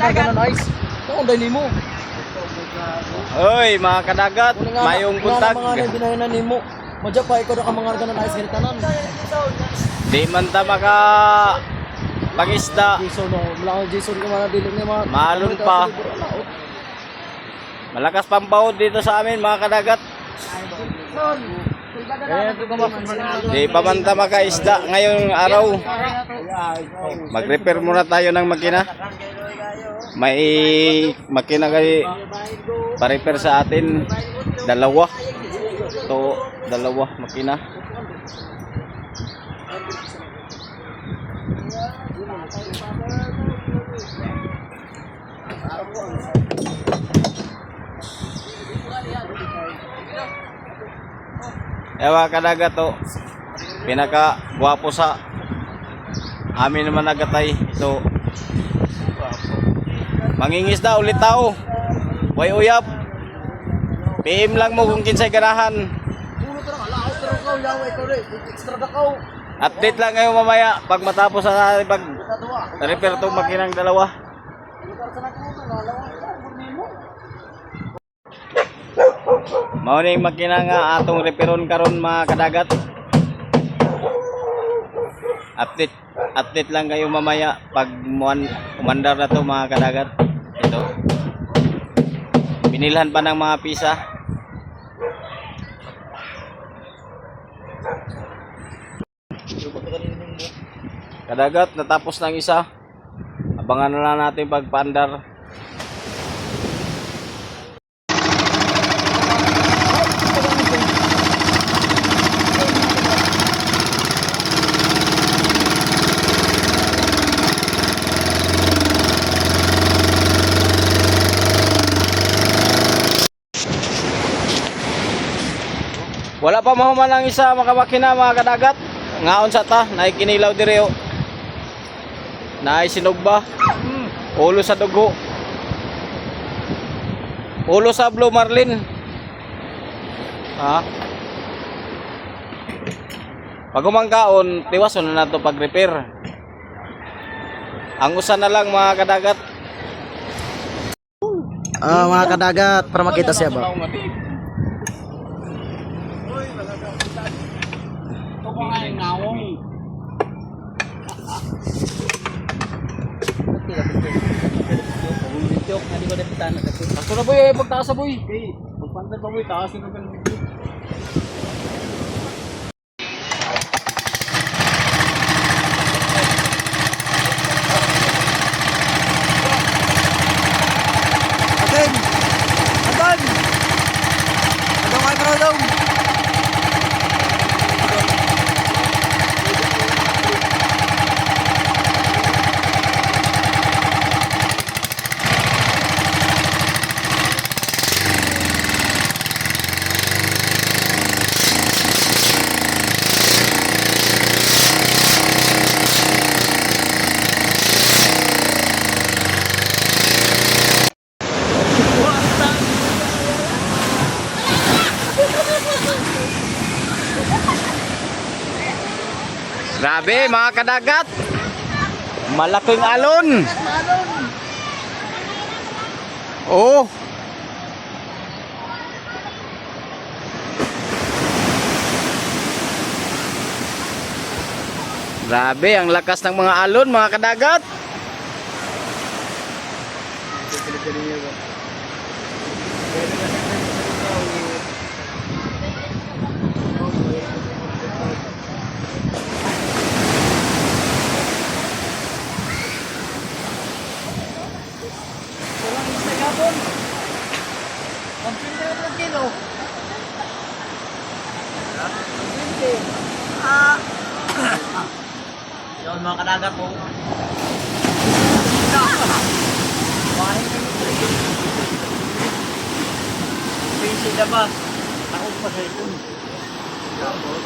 kadagat. Kung dali mo. Oy, mga kadagat, mayong buntag. Mga binahinan nimo. Madya pa ikaw ka mga ganan ayos ganitanan. Di man ta maka pangisda. Jason no, mula Jason ko man dili ni mga Maalon pa. Malakas pampahod dito sa amin, mga kadagat. Di pa man ta makaisda ngayong araw. Mag-repair muna tayo ng makina. May makina kay pa-repair sa atin. Dalawa. To, dalawa makina. Ewa kadagat to. Pinaka guwapo sa amin naman nagatay. Ito. Mangingisda ulit tao. Way uyap. PM lang mo kung kinsay ganahan. Update lang kayo mamaya pag matapos na natin pag repair itong makinang dalawa. Mauning makina nga atong repairon karon mga kadagat. Update lang kayo mamaya pag umandar na to mga kadagat. Ito. Binilhan pa ng mga pisa. Kadagat, natapos ng isa. Abangan na lang natin pagpaandar. Wala pa mahuman ang isa makamakina mga kadagat. Ngaon sa ta, naikinilaw dire o. Naisinugba. Ulo sa dugo. Ulo sa Blue Marlin. Ha? Pag umangkaon, tiwason na nato pag-repair. Ang usa na lang mga kadagat. Mga kadagat para makita siya ba? Ako na boy, pagtaas sa boy. Magpantay pa boy, taas na ganun. Again. Aban. Adong ay bro dong. Grabe mga kadagat. Malaking alon. Oh. Grabe ang lakas ng mga alon mga kadagat. Yon mga kadagat po. Pinsi na ba? Ako pa sa ito. Tapos